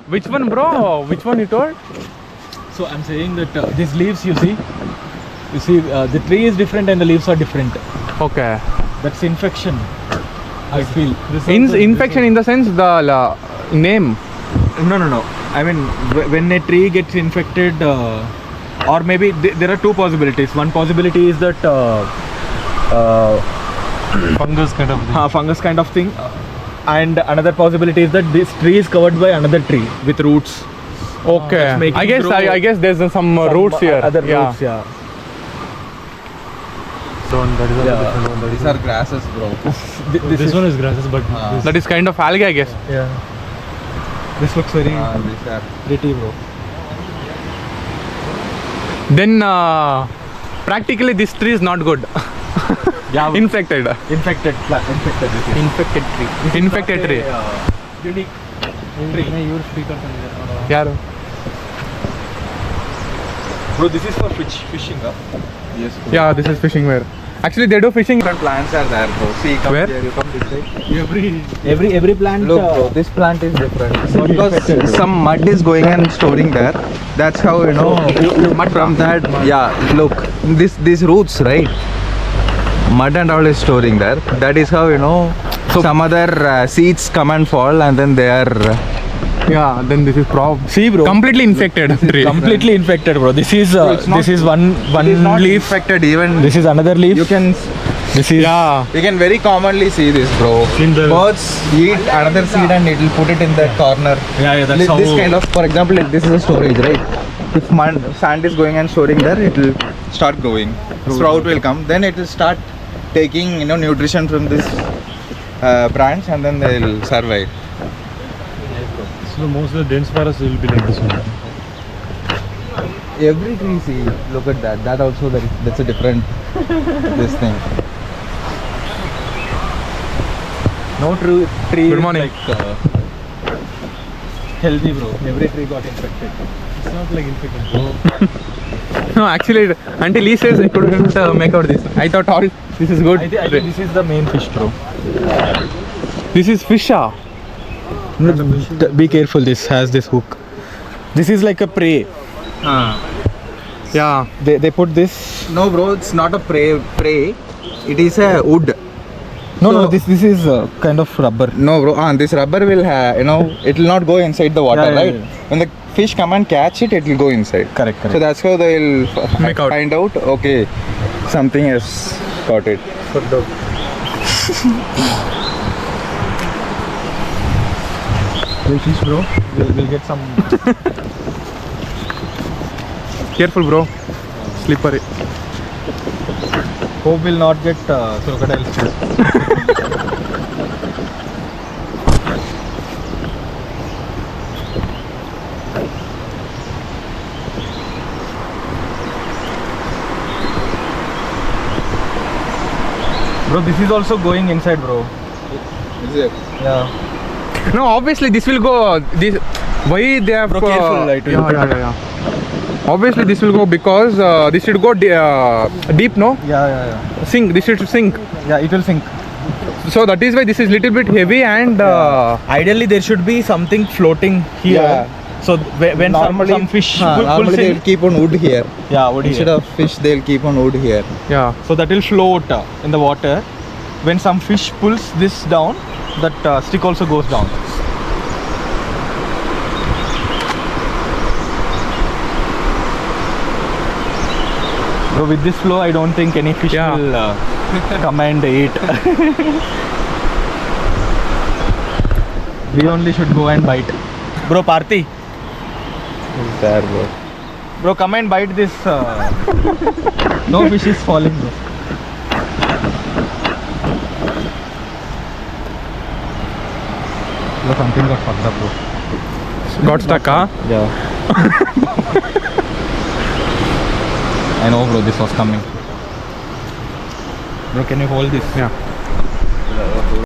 Which one, bro? Which one you told? So I'm saying that these leaves, you see, the tree is different and the leaves are different. Okay. That's infection, I feel. Infection in the sense the name. No. I mean, when a tree gets infected, or maybe there are two possibilities. One possibility is that Fungus kind of thing. fungus kind of thing, and another possibility is that this tree is covered by another tree with roots. Okay. That's making I guess grow I guess there's some roots here. Other yeah. roots, yeah. That is a Yeah. different one. These are grasses, bro. This one is grasses, but this, That is kind of algae, I guess. Yeah. This looks very These are pretty, bro. Then practically this tree is not good. Yeah. Infected. Infected this is. Infected tree. Infected tree. Unique. your speaker Yeah. Bro, this is for fishing, huh? yes. Bro. Yeah, this is fishing ware. Actually, they do fishing. Different plants are there, bro. See, come Where? here. You come this side. Every plant. Look, bro. This plant is different. Not Because infected. some mud is going and storing there. That's how you know. Mud from that. Yeah. Look, these roots, right? Mud and all is storing there. That is how you know. Some other seeds come and fall, and then they are. Yeah, then this is See, bro. completely infected tree. Completely infected, bro. This is it's not- this is one It is not leaf. infected. Even This is another leaf. you can. This is Yeah. You can very commonly see this, bro. In the- Birds eat another seed and it will put it in that corner. yeah. That's how. This kind of, for example, this is a storage, right? If sand is going and storing there, it will start growing. Sprout will come, then it will start taking nutrition from this branch, and then they will survive. so most of the dense forest will be like this one. Every tree, see, look at that. That also that's a different this thing. No tree. Good is morning. Like, healthy, bro. Every tree got infected. It's not like infected. No, actually, until he says I couldn't make out this. I thought all this is good. I think this is the main fish, bro. This is fish. Be careful. This has this hook. This is like a prey. Yeah. They put this. No, bro, it's not a prey. It is a wood. No, So- this is kind of rubber. No, bro. This rubber will it will not go inside the water, Yeah, yeah, right? yeah. When the fish come and catch it, it will go inside. Correct. So that's how they'll Make out. find out. Okay, something has got it. We'll fish, bro. We'll get some. Careful, bro. Slippery. Hope we'll not get crocodiles. Bro, this is also going inside, bro. Is it? Yeah. No, obviously this will go. This why they have. Bro, careful, it will yeah. Obviously this will go because this should go deep, no? Yeah. Sink. This should sink. Yeah, it will sink. So that is why this is little bit heavy and. Ideally, there should be something floating here. Yeah. So when Normally, some fish normally pulls they'll in, keep on wood here. yeah, wood Instead here. of fish, they'll keep on wood here. Yeah. So that will float in the water. When some fish pulls this down, that stick also goes down. Bro, with this flow, I don't think any fish Yeah. will come and eat. We only should go and bite. Bro, Parthi. It's there, bro. Bro, come and bite this. No fish is falling, bro. Bro, something got fucked up, bro. Got stuck, huh? Yeah. I know, bro, this was coming. Bro, can you hold this? Yeah.